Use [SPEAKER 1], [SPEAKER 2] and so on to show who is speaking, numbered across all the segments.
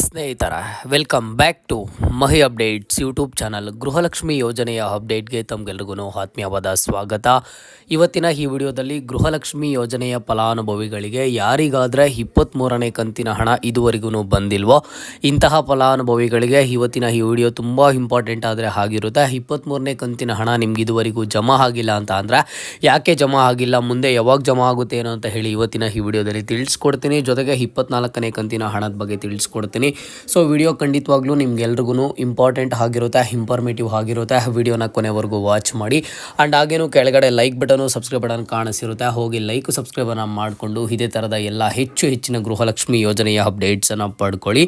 [SPEAKER 1] ಸ್ನೇಹಿತರ welcome back to Mahi updates YouTube channel. Gruhalakshmi ಯೋಜನೆಯ ಅಪ್ಡೇಟ್ಗೆ ತಮಗೆಲ್ಲರಿಗೂ ಆತ್ಮೀಯವಾದ ಸ್ವಾಗತ. ಇವತ್ತಿನ ಈ ವಿಡಿಯೋದಲ್ಲಿ ಗೃಹಲಕ್ಷ್ಮಿ ಯೋಜನೆಯ ಫಲಾನುಭವಿಗಳಿಗೆ ಯಾರಿಗಾದರೆ 23ನೇ ಕಂತಿನ ಹಣ ಇದುವರೆಗೂ ಬಂದಿಲ್ವೋ ಇಂತಹ ಫಲಾನುಭವಿಗಳಿಗೆ ಇವತ್ತಿನ ಈ ವಿಡಿಯೋ ತುಂಬ ಇಂಪಾರ್ಟೆಂಟ್ ಆದರೆ ಆಗಿರುತ್ತೆ. 23ನೇ ಕಂತಿನ ಹಣ ನಿಮ್ಗೆ ಇದುವರೆಗೂ ಜಮಾ ಆಗಿಲ್ಲ ಅಂತ ಅಂದರೆ ಯಾಕೆ ಜಮಾ ಆಗಿಲ್ಲ, ಮುಂದೆ ಯಾವಾಗ ಜಮಾ ಆಗುತ್ತೆ ಏನೋ ಅಂತ ಹೇಳಿ ಇವತ್ತಿನ ಈ ವಿಡಿಯೋದಲ್ಲಿ ತಿಳಿಸ್ಕೊಡ್ತೀನಿ. ಜೊತೆಗೆ 24ನೇ ಕಂತಿನ ಹಣದ ಬಗ್ಗೆ ತಿಳಿಸ್ಕೊಡ್ತೀನಿ. ಸೊ ವಿಡಿಯೋ ಖಂಡಿತವಾಗ್ಲೂ ನಿಮ್ಗೆಲ್ರಿಗೂ ಇಂಪಾರ್ಟೆಂಟ್ ಆಗಿರುತ್ತೆ, ಇನ್ಫಾರ್ಮೇಟಿವ್ ಆಗಿರುತ್ತೆ. ವಿಡಿಯೋನ ಕೊನೆವರೆಗೂ ವಾಚ್ ಮಾಡಿ. ಆ್ಯಂಡ್ ಹಾಗೇನು ಕೆಳಗಡೆ ಲೈಕ್ ಬಟನು ಸಬ್ಸ್ಕ್ರೈಬ್ ಬಟನ್ ಕಾಣಿಸಿರುತ್ತೆ, ಹೋಗಿ ಲೈಕ್ ಸಬ್ಸ್ಕ್ರೈಬನ್ನು ಮಾಡಿಕೊಂಡು ಇದೇ ಥರದ ಎಲ್ಲ ಹೆಚ್ಚಿನ ಗೃಹಲಕ್ಷ್ಮಿ ಯೋಜನೆಯ ಅಪ್ಡೇಟ್ಸನ್ನು ಪಡ್ಕೊಳ್ಳಿ.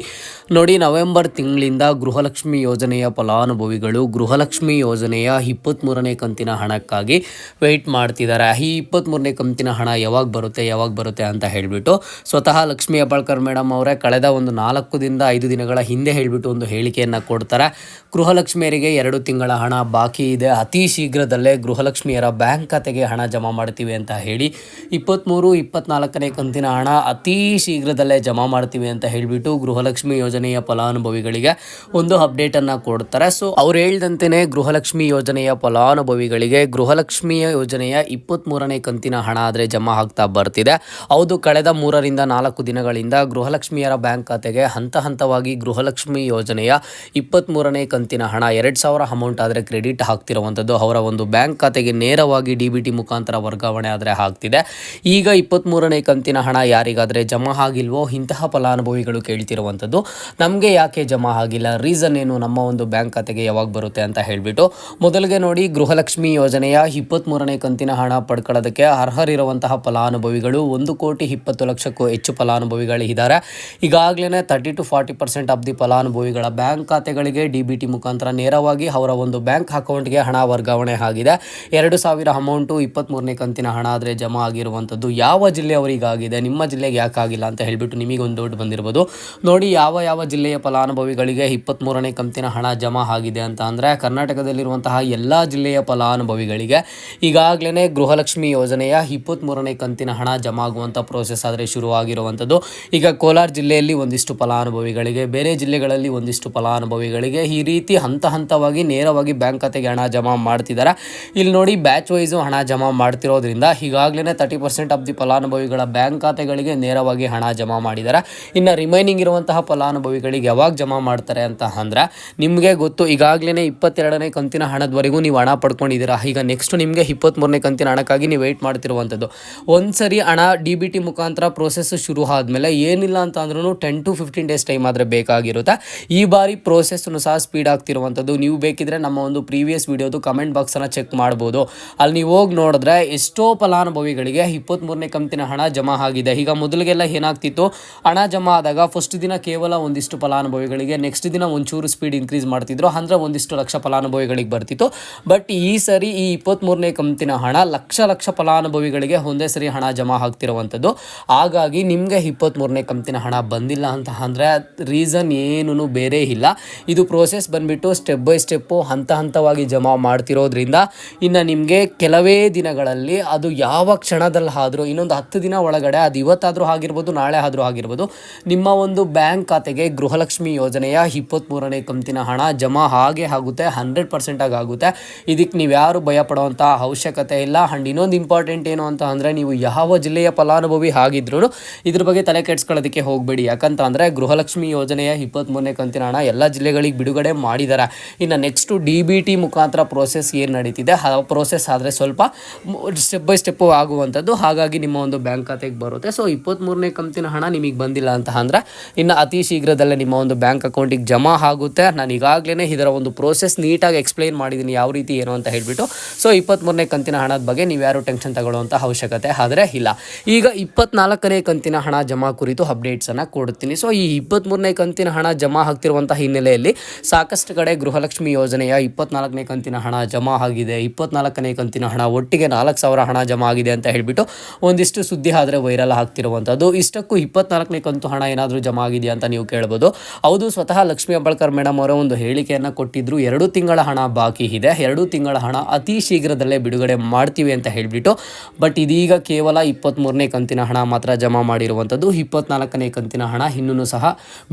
[SPEAKER 1] ನೋಡಿ, ನವೆಂಬರ್ ತಿಂಗಳಿಂದ ಗೃಹಲಕ್ಷ್ಮಿ ಯೋಜನೆಯ ಫಲಾನುಭವಿಗಳು ಗೃಹಲಕ್ಷ್ಮಿ ಯೋಜನೆಯ 23ನೇ ಕಂತಿನ ಹಣಕ್ಕಾಗಿ ವೆಯ್ಟ್ ಮಾಡ್ತಿದ್ದಾರೆ. ಈ 23ನೇ ಕಂತಿನ ಹಣ ಯಾವಾಗ ಬರುತ್ತೆ ಅಂತ ಹೇಳಿಬಿಟ್ಟು ಸ್ವತಃ ಲಕ್ಷ್ಮೀ ಹೆಬ್ಬಾಳ್ಕರ್ ಮೇಡಮ್ ಅವರೇ ಕಳೆದ ಒಂದು 4-5 ದಿನಗಳ ಹಿಂದೆ ಹೇಳಿಬಿಟ್ಟು ಒಂದು ಹೇಳಿಕೆಯನ್ನು ಕೊಡ್ತಾರೆ. ಗೃಹಲಕ್ಷ್ಮಿಯರಿಗೆ 2 ತಿಂಗಳ ಹಣ ಬಾಕಿ ಇದೆ, ಅತಿ ಶೀಘ್ರದಲ್ಲೇ ಗೃಹಲಕ್ಷ್ಮಿಯರ ಬ್ಯಾಂಕ್ ಖಾತೆಗೆ ಹಣ ಜಮಾ ಮಾಡ್ತೀವಿ ಅಂತ ಹೇಳಿ 23-24ನೇ ಕಂತಿನ ಹಣ ಅತಿ ಶೀಘ್ರದಲ್ಲೇ ಜಮಾ ಮಾಡ್ತೀವಿ ಅಂತ ಹೇಳಿಬಿಟ್ಟು ಗೃಹಲಕ್ಷ್ಮಿ ಯೋಜನೆಯ ಫಲಾನುಭವಿಗಳಿಗೆ ಒಂದು ಅಪ್ಡೇಟನ್ನು ಕೊಡ್ತಾರೆ. ಸೊ ಅವ್ರು ಹೇಳ್ದಂತೆಯೇ ಗೃಹಲಕ್ಷ್ಮಿ ಯೋಜನೆಯ ಫಲಾನುಭವಿಗಳಿಗೆ ಗೃಹಲಕ್ಷ್ಮಿಯ ಯೋಜನೆಯ 23ನೇ ಕಂತಿನ ಹಣ ಆದರೆ ಜಮಾ ಆಗ್ತಾ ಬರ್ತಿದೆ. ಹೌದು, ಕಳೆದ 3-4 ದಿನಗಳಿಂದ ಗೃಹಲಕ್ಷ್ಮಿಯರ ಬ್ಯಾಂಕ್ ಖಾತೆಗೆ ಹಂತವಾಗಿ ಗೃಹಲಕ್ಷ್ಮಿ ಯೋಜನೆಯ 23ನೇ ಕಂತಿನ ಹಣ 2,000 ಅಮೌಂಟ್ ಆದರೆ ಕ್ರೆಡಿಟ್ ಆಗ್ತಿರುವಂಥದ್ದು ಅವರ ಒಂದು ಬ್ಯಾಂಕ್ ಖಾತೆಗೆ ನೇರವಾಗಿ DBT ಮುಖಾಂತರ ವರ್ಗಾವಣೆ ಆದರೆ ಆಗ್ತಿದೆ. ಈಗ 23ನೇ ಕಂತಿನ ಹಣ ಯಾರಿಗಾದರೆ ಜಮಾ ಆಗಿಲ್ವೋ ಇಂತಹ ಫಲಾನುಭವಿಗಳು ಕೇಳ್ತಿರುವಂಥದ್ದು, ನಮಗೆ ಯಾಕೆ ಜಮಾ ಆಗಿಲ್ಲ, ರೀಸನ್ ಏನು, ನಮ್ಮ ಒಂದು ಬ್ಯಾಂಕ್ ಖಾತೆಗೆ ಯಾವಾಗ ಬರುತ್ತೆ ಅಂತ ಹೇಳಿಬಿಟ್ಟು. ಮೊದಲಿಗೆ ನೋಡಿ, ಗೃಹಲಕ್ಷ್ಮಿ ಯೋಜನೆಯ 23ನೇ ಕಂತಿನ ಹಣ ಪಡ್ಕೊಳ್ಳೋದಕ್ಕೆ ಅರ್ಹರಿರುವಂತಹ ಫಲಾನುಭವಿಗಳು 1,20,20,00,000ಕ್ಕೂ ಹೆಚ್ಚು ಫಲಾನುಭವಿಗಳು ಇದ್ದಾರೆ. ಈಗಾಗಲೇ 30-40% ಆಫ್ ದಿ ಫಲಾನುಭವಿಗಳ ಬ್ಯಾಂಕ್ ಖಾತೆಗಳಿಗೆ DBT ಮುಖಾಂತರ ನೇರವಾಗಿ ಅವರ ಒಂದು ಬ್ಯಾಂಕ್ ಅಕೌಂಟ್ಗೆ ಹಣ ವರ್ಗಾವಣೆ ಆಗಿದೆ. 2,000 ಅಮೌಂಟು 23ನೇ ಕಂತಿನ ಹಣ ಆದರೆ ಜಮಾ ಆಗಿರುವಂಥದ್ದು. ಯಾವ ಜಿಲ್ಲೆಯವರಿಗಾಗಿದೆ, ನಿಮ್ಮ ಜಿಲ್ಲೆಗೆ ಯಾಕೆ ಆಗಿಲ್ಲ ಅಂತ ಹೇಳಿಬಿಟ್ಟು ನಿಮಗೊಂದು ಡೌಟ್ ಬಂದಿರ್ಬೋದು. ನೋಡಿ, ಯಾವ ಜಿಲ್ಲೆಯ ಫಲಾನುಭವಿಗಳಿಗೆ 23ನೇ ಕಂತಿನ ಹಣ ಜಮಾ ಆಗಿದೆ ಅಂತ ಅಂದರೆ ಕರ್ನಾಟಕದಲ್ಲಿರುವಂತಹ ಎಲ್ಲ ಜಿಲ್ಲೆಯ ಫಲಾನುಭವಿಗಳಿಗೆ ಈಗಾಗಲೇ ಗೃಹಲಕ್ಷ್ಮಿ ಯೋಜನೆಯ 23ನೇ ಕಂತಿನ ಹಣ ಜಮಾ ಆಗುವಂಥ ಪ್ರೋಸೆಸ್ ಆದರೆ ಶುರುವಾಗಿರುವಂಥದ್ದು. ಈಗ ಕೋಲಾರ ಜಿಲ್ಲೆಯಲ್ಲಿ ಒಂದಿಷ್ಟು ಫಲಾನುಭವಿಗಳಿಗೆ, ಬೇರೆ ಜಿಲ್ಲೆಗಳಲ್ಲಿ ಒಂದಿಷ್ಟು ಫಲಾನುಭವಿಗಳಿಗೆ ಈ ರೀತಿ ಹಂತವಾಗಿ ನೇರವಾಗಿ ಬ್ಯಾಂಕ್ ಖಾತೆಗೆ ಹಣ ಜಮಾ ಮಾಡ್ತಿದ್ದಾರೆ. ಇಲ್ಲಿ ನೋಡಿ, ಬ್ಯಾಚ್ ವೈಸು ಹಣ ಜಮಾ ಮಾಡ್ತಿರೋದ್ರಿಂದ ಈಗಾಗಲೇ 30% ಆಫ್ ದಿ ಫಲಾನುಭವಿಗಳ ಬ್ಯಾಂಕ್ ಖಾತೆಗಳಿಗೆ ನೇರವಾಗಿ ಹಣ ಜಮಾ ಮಾಡಿದ್ದಾರೆ. ಇನ್ನು ರಿಮೈನಿಂಗ್ ಇರುವಂತಹ ಫಲಾನುಭವಿಗಳಿಗೆ ಯಾವಾಗ ಜಮಾ ಮಾಡ್ತಾರೆ ಅಂತ ಅಂದರೆ ನಿಮಗೆ ಗೊತ್ತು, ಈಗಾಗಲೇ 22ನೇ ಕಂತಿನ ಹಣದವರೆಗೂ ನೀವು ಹಣ ಪಡ್ಕೊಂಡಿದ್ದೀರಾ. ಈಗ ನೆಕ್ಸ್ಟ್ ನಿಮಗೆ 23ನೇ ಕಂತಿನ ಹಣಕ್ಕಾಗಿ ನೀವು ವೆಯ್ಟ್ ಮಾಡ್ತಿರುವಂಥದ್ದು. ಒಂದ್ಸರಿ ಹಣ DBT ಮುಖಾಂತರ ಪ್ರೋಸೆಸ್ ಶುರು ಆದಮೇಲೆ ಏನಿಲ್ಲ ಅಂತ ಅಂದ್ರೂ 10-15 ಡೇಸ್ ಟೈಮ್ ಆದರೆ ಬೇಕಾಗಿರುತ್ತೆ. ಈ ಬಾರಿ ಪ್ರೋಸೆಸ್ನು ಸಹ ಸ್ಪೀಡ್ ಆಗ್ತಿರುವಂಥದ್ದು. ನೀವು ಬೇಕಿದ್ರೆ ನಮ್ಮ ಒಂದು ಪ್ರೀವಿಯಸ್ ವಿಡಿಯೋದು ಕಮೆಂಟ್ ಬಾಕ್ಸನ್ನು ಚೆಕ್ ಮಾಡ್ಬೋದು. ಅಲ್ಲಿ ನೀವು ಹೋಗಿ ನೋಡಿದ್ರೆ ಎಷ್ಟೋ ಫಲಾನುಭವಿಗಳಿಗೆ 23ನೇ ಕಂತಿನ ಹಣ ಜಮಾ ಆಗಿದೆ. ಈಗ ಮೊದಲಿಗೆಲ್ಲ ಏನಾಗ್ತಿತ್ತು, ಹಣ ಜಮಾ ಆದಾಗ ಫಸ್ಟ್ ದಿನ ಕೇವಲ ಒಂದಿಷ್ಟು ಫಲಾನುಭವಿಗಳಿಗೆ, ನೆಕ್ಸ್ಟ್ ದಿನ ಒಂಚೂರು ಸ್ಪೀಡ್ ಇನ್ಕ್ರೀಸ್ ಮಾಡ್ತಿದ್ರು, ಅಂದರೆ ಒಂದಿಷ್ಟು ಲಕ್ಷ ಫಲಾನುಭವಿಗಳಿಗೆ ಬರ್ತಿತ್ತು. ಬಟ್ ಈ ಸರಿ ಈ 23ನೇ ಕಂತಿನ ಹಣ ಲಕ್ಷ ಫಲಾನುಭವಿಗಳಿಗೆ ಒಂದೇ ಸರಿ ಹಣ ಜಮಾ ಆಗ್ತಿರುವಂಥದ್ದು. ಹಾಗಾಗಿ ನಿಮಗೆ 23ನೇ ಕಂತಿನ ಹಣ ಬಂದಿಲ್ಲ ಅಂತ ಅಂದರೆ ರೀಸನ್ ಏನೂ ಬೇರೆ ಇಲ್ಲ. ಇದು ಪ್ರೋಸೆಸ್ ಬಂದುಬಿಟ್ಟು ಸ್ಟೆಪ್ ಬೈ ಸ್ಟೆಪ್ಪು ಹಂತವಾಗಿ ಜಮಾ ಮಾಡ್ತಿರೋದ್ರಿಂದ ಇನ್ನು ನಿಮಗೆ ಕೆಲವೇ ದಿನಗಳಲ್ಲಿ, ಅದು ಯಾವ ಕ್ಷಣದಲ್ಲಾದರೂ, ಇನ್ನೊಂದು 10 ದಿನ ಒಳಗಡೆ, ಅದು ಇವತ್ತಾದರೂ ಆಗಿರ್ಬೋದು, ನಾಳೆ ಆದರೂ ಆಗಿರ್ಬೋದು, ನಿಮ್ಮ ಒಂದು ಬ್ಯಾಂಕ್ ಖಾತೆಗೆ ಗೃಹಲಕ್ಷ್ಮಿ ಯೋಜನೆಯ 23ನೇ ಕಂತಿನ ಹಣ ಜಮಾ ಆಗುತ್ತೆ, 100% ಆಗುತ್ತೆ. ಇದಕ್ಕೆ ನೀವು ಯಾರು ಭಯ ಪಡುವಂಥ ಅವಶ್ಯಕತೆ ಇಲ್ಲ. ಆ್ಯಂಡ್ ಇನ್ನೊಂದು ಇಂಪಾರ್ಟೆಂಟ್ ಏನು ಅಂತ ಅಂದರೆ, ನೀವು ಯಾವ ಜಿಲ್ಲೆಯ ಫಲಾನುಭವಿ ಆಗಿದ್ರೂ ಇದ್ರ ಬಗ್ಗೆ ತಲೆ ಕೆಡಿಸ್ಕೊಳ್ಳೋದಕ್ಕೆ ಹೋಗಬೇಡಿ. ಯಾಕಂತ ಅಂದರೆ ಗೃಹಲಕ್ಷ್ಮಿ ಯೋಜನೆಯ 23ನೇ ಕಂತಿನ ಹಣ ಎಲ್ಲ ಜಿಲ್ಲೆಗಳಿಗೆ ಬಿಡುಗಡೆ ಮಾಡಿದ್ದಾರೆ. ಇನ್ನು ನೆಕ್ಸ್ಟು DBT ಮುಖಾಂತರ ಪ್ರೋಸೆಸ್ ಏನು ನಡೀತಿದೆ, ಆ ಪ್ರೋಸೆಸ್ ಆದರೆ ಸ್ವಲ್ಪ ಸ್ಟೆಪ್ ಬೈ ಸ್ಟೆಪ್ಪು ಆಗುವಂಥದ್ದು. ಹಾಗಾಗಿ ನಿಮ್ಮ ಒಂದು ಬ್ಯಾಂಕ್ ಖಾತೆಗೆ ಬರುತ್ತೆ. ಸೊ 23ನೇ ಕಂತಿನ ಹಣ ನಿಮಗೆ ಬಂದಿಲ್ಲ ಅಂತ ಅಂದರೆ ಇನ್ನು ಅತಿ ಶೀಘ್ರದಲ್ಲೇ ನಿಮ್ಮ ಒಂದು ಬ್ಯಾಂಕ್ ಅಕೌಂಟಿಗೆ ಜಮಾ ಆಗುತ್ತೆ. ನಾನು ಈಗಾಗಲೇ ಇದರ ಒಂದು ಪ್ರೋಸೆಸ್ ನೀಟಾಗಿ ಎಕ್ಸ್ಪ್ಲೈನ್ ಮಾಡಿದ್ದೀನಿ, ಯಾವ ರೀತಿ ಏನು ಅಂತ ಹೇಳಿಬಿಟ್ಟು. ಸೊ 23ನೇ ಕಂತಿನ ಹಣದ ಬಗ್ಗೆ ನೀವು ಯಾರು ಟೆನ್ಷನ್ ತಗೊಳ್ಳುವಂಥ ಅವಶ್ಯಕತೆ ಆದರೆ ಇಲ್ಲ. ಈಗ 24ನೇ ಕಂತಿನ ಹಣ ಜಮಾ ಕುರಿತು ಅಪ್ಡೇಟ್ಸನ್ನು ಕೊಡ್ತೀನಿ. ಸೊ ಈ 23ನೇ ಕಂತಿನ ಹಣ ಜಮಾ ಆಗ್ತಿರುವಂಥ ಹಿನ್ನೆಲೆಯಲ್ಲಿ ಸಾಕಷ್ಟು ಕಡೆ ಗೃಹಲಕ್ಷ್ಮಿ ಯೋಜನೆಯ 24ನೇ ಕಂತಿನ ಹಣ ಜಮಾ ಆಗಿದೆ, 24ನೇ ಕಂತಿನ ಹಣ ಒಟ್ಟಿಗೆ 4,000 ಹಣ ಜಮಾ ಆಗಿದೆ ಅಂತ ಹೇಳಿಬಿಟ್ಟು ಒಂದಿಷ್ಟು ಸುದ್ದಿ ಆದರೆ ವೈರಲ್ ಆಗ್ತಿರುವಂಥದ್ದು. ಇಷ್ಟಕ್ಕೂ 24ನೇ ಕಂತು ಹಣ ಏನಾದರೂ ಜಮಾ ಆಗಿದೆಯಾ ಅಂತ ನೀವು ಕೇಳ್ಬೋದು. ಹೌದು, ಸ್ವತಃ ಲಕ್ಷ್ಮೀ ಹೆಬ್ಬಾಳ್ಕರ್ ಮೇಡಮ್ ಅವರ ಒಂದು ಹೇಳಿಕೆಯನ್ನು ಕೊಟ್ಟಿದ್ದರು. 2 ತಿಂಗಳ ಹಣ ಬಾಕಿ ಇದೆ, 2 ತಿಂಗಳ ಹಣ ಅತಿ ಶೀಘ್ರದಲ್ಲೇ ಬಿಡುಗಡೆ ಮಾಡ್ತೀವಿ ಅಂತ ಹೇಳಿಬಿಟ್ಟು. ಬಟ್ ಇದೀಗ ಕೇವಲ 23ನೇ ಕಂತಿನ ಹಣ ಮಾತ್ರ ಜಮಾ ಮಾಡಿರುವಂಥದ್ದು. 24ನೇ ಕಂತಿನ ಹಣ ಇನ್ನೂ ಸಹ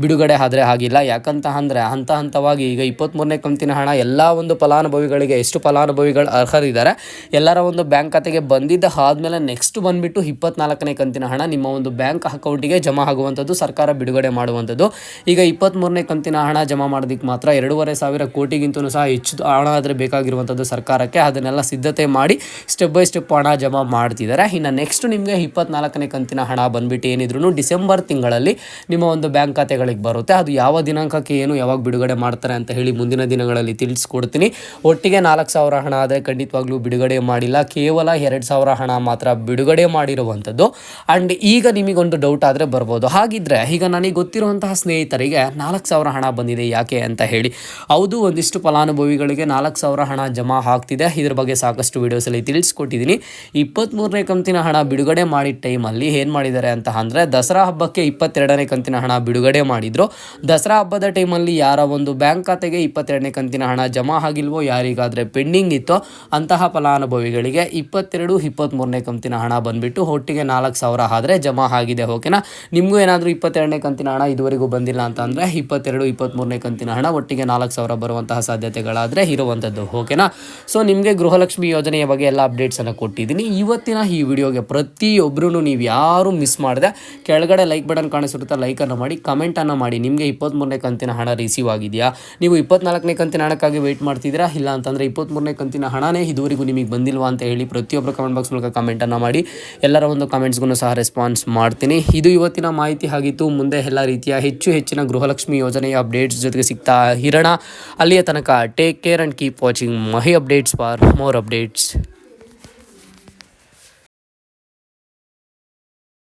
[SPEAKER 1] ಬಿಡುಗಡೆ ಆದರೆ ಆಗಿಲ್ಲ. ಯಾಕಂತ ಅಂದರೆ ಹಂತವಾಗಿ ಈಗ 23ನೇ ಕಂತಿನ ಹಣ ಎಲ್ಲ ಒಂದು ಫಲಾನುಭವಿಗಳಿಗೆ ಎಷ್ಟು ಫಲಾನುಭವಿಗಳು ಅರ್ಹರಿದ್ದಾರೆ ಎಲ್ಲರ ಒಂದು ಬ್ಯಾಂಕ್ ಖಾತೆಗೆ ಬಂದಿದ್ದ ಆದಮೇಲೆ ನೆಕ್ಸ್ಟ್ ಬಂದುಬಿಟ್ಟು 24ನೇ ಕಂತಿನ ಹಣ ನಿಮ್ಮ ಒಂದು ಬ್ಯಾಂಕ್ ಅಕೌಂಟಿಗೆ ಜಮಾ ಆಗುವಂಥದ್ದು, ಸರ್ಕಾರ ಬಿಡುಗಡೆ ಮಾಡುವಂಥದ್ದು. ಈಗ 23ನೇ ಕಂತಿನ ಹಣ ಜಮಾ ಮಾಡೋದಕ್ಕೆ ಮಾತ್ರ 2,500 ಕೋಟಿಗಿಂತಲೂ ಸಹ ಹೆಚ್ಚು ಹಣ ಆದರೆ ಬೇಕಾಗಿರುವಂಥದ್ದು ಸರ್ಕಾರಕ್ಕೆ. ಅದನ್ನೆಲ್ಲ ಸಿದ್ಧತೆ ಮಾಡಿ ಸ್ಟೆಪ್ ಬೈ ಸ್ಟೆಪ್ ಹಣ ಜಮಾ ಮಾಡ್ತಿದ್ದಾರೆ. ಇನ್ನು ನೆಕ್ಸ್ಟ್ ನಿಮಗೆ 24ನೇ ಕಂತಿನ ಹಣ ಬಂದುಬಿಟ್ಟು ಏನಿದ್ರು ಡಿಸೆಂಬರ್ ತಿಂಗಳಲ್ಲಿ ನಿಮ್ಮ ಒಂದು ಬ್ಯಾಂಕ್ ಖಾತೆಗಳಿಗೆ ಬರುತ್ತೆ. ಅದು ಯಾವ ದಿನಾಂಕಕ್ಕೆ ಏನು ಯಾವಾಗ ಬಿಡುಗಡೆ ಮಾಡ್ತಾರೆ ಅಂತ ಹೇಳಿ ಮುಂದಿನ ದಿನಗಳಲ್ಲಿ ತಿಳಿಸ್ಕೊಡ್ತೀನಿ. ಒಟ್ಟಿಗೆ 4,000 ಹಣ ಆದರೆ ಖಂಡಿತವಾಗ್ಲೂ ಬಿಡುಗಡೆ ಮಾಡಿಲ್ಲ, ಕೇವಲ 2,000 ಹಣ ಮಾತ್ರ ಬಿಡುಗಡೆ ಮಾಡಿರುವಂಥದ್ದು. ಆ್ಯಂಡ್ ಈಗ ನಿಮಗೊಂದು ಡೌಟ್ ಆದರೆ ಬರ್ಬೋದು, ಹಾಗಿದ್ರೆ ಈಗ ನನಗೆ ಗೊತ್ತಿರುವಂತಹ ಸ್ನೇಹಿತರಿಗೆ 4,000 ಹಣ ಬಂದಿದೆ ಯಾಕೆ ಅಂತ ಹೇಳಿ. ಹೌದು, ಒಂದಿಷ್ಟು ಫಲಾನುಭವಿಗಳಿಗೆ 4,000 ಹಣ ಜಮಾ ಆಗ್ತಿದೆ. ಇದ್ರ ಬಗ್ಗೆ ಸಾಕಷ್ಟು ವೀಡಿಯೋಸಲ್ಲಿ ತಿಳಿಸ್ಕೊಟ್ಟಿದ್ದೀನಿ. 23ನೇ ಕಂತಿನ ಹಣ ಬಿಡುಗಡೆ ಮಾಡಿದ ಟೈಮಲ್ಲಿ ಏನು ಮಾಡಿದ್ದಾರೆ ಅಂತ ಅಂದರೆ ದಸರಾ ಹಬ್ಬಕ್ಕೆ 22ನೇ ಕಂತಿನ ಹಣ ಬಿಡುಗಡೆ ಮಾಡಿದರು. ದಸರಾ ಹಬ್ಬದ ಟೈಮಲ್ಲಿ ಯಾರ ಒಂದು ಬ್ಯಾಂಕ್ ಖಾತೆಗೆ 22ನೇ ಕಂತಿನ ಹಣ ಜಮಾ ಆಗಿಲ್ವೋ, ಯಾರಿಗಾದರೆ ಪೆಂಡಿಂಗ್ ಇತ್ತೋ ಅಂತಹ ಫಲಾನುಭವಿಗಳಿಗೆ 22, 23ನೇ ಕಂತಿನ ಹಣ ಬಂದುಬಿಟ್ಟು ಒಟ್ಟಿಗೆ 4,000 ಆದರೆ ಜಮಾ ಆಗಿದೆ. ಓಕೆನಾ? ನಿಮಗೂ ಏನಾದರೂ 22ನೇ ಕಂತಿನ ಹಣ ಇದುವರೆಗೂ ಬಂದಿಲ್ಲ ಅಂತ ಅಂದರೆ 22, 23ನೇ ಕಂತಿನ ಹಣ ಒಟ್ಟಿಗೆ 4,000 ಬರುವಂತಹ ಸಾಧ್ಯತೆಗಳಾದರೆ ಇರುವಂಥದ್ದು. ಓಕೆನಾ? ಸೊ ನಿಮಗೆ ಗೃಹಲಕ್ಷ್ಮಿ ಯೋಜನೆಯ ಬಗ್ಗೆ ಎಲ್ಲ ಅಪ್ಡೇಟ್ಸನ್ನು ಕೊಟ್ಟಿದ್ದೀನಿ. ಇವತ್ತಿನ ಈ ವಿಡಿಯೋಗೆ ಪ್ರತಿಯೊಬ್ಬರೂ ನೀವು ಯಾರು ಮಿಸ್ ಮಾಡಿದೆ ಕೆಳಗಡೆ ಲೈಕ್ ಬಟನ್ ಕಾಣಿಸಿರುತ್ತೆ, ಲೈಕನ್ನು ಮಾಡಿ, ಕಮೆಂಟನ್ನು ಮಾಡಿ. ನಿಮಗೆ 23ನೇ ಕಂತಿನ ಹಣ ರಿಸೀವ್ ಆಗಿದೆಯಾ? ನೀವು 24ನೇ ಕಂತಿನ ಹಣಕ್ಕಾಗಿ ವೆಯ್ಟ್ ಮಾಡ್ತಿದ್ದೀರಾ? ಇಲ್ಲ ಅಂತಂದರೆ 23ನೇ ಕಂತಿನ ಹಣನೇ ಇದುವರೆಗೂ ನಿಮಗೆ ಬಂದಿಲ್ವಾ ಅಂತ ಹೇಳಿ ಪ್ರತಿಯೊಬ್ಬರು ಕಮೆಂಟ್ ಬಾಕ್ಸ್ ಮೂಲಕ ಕಮೆಂಟನ್ನು ಮಾಡಿ. ಎಲ್ಲರ ಒಂದು ಕಮೆಂಟ್ಸ್ಗೂ ಸಹ ರೆಸ್ಪಾನ್ಸ್ ಮಾಡ್ತೀನಿ. ಇದು ಇವತ್ತಿನ ಮಾಹಿತಿ ಆಗಿತ್ತು. ಮುಂದೆ ಎಲ್ಲ ರೀತಿಯ ಹೆಚ್ಚಿನ ಗೃಹಲಕ್ಷ್ಮಿ ಯೋಜನೆಯ ಅಪ್ಡೇಟ್ಸ್ ಜೊತೆಗೆ ಸಿಗ್ತಾ ಇರೋಣ. ಅಲ್ಲಿಯ ತನಕ take care and keep watching Mahi updates for more updates.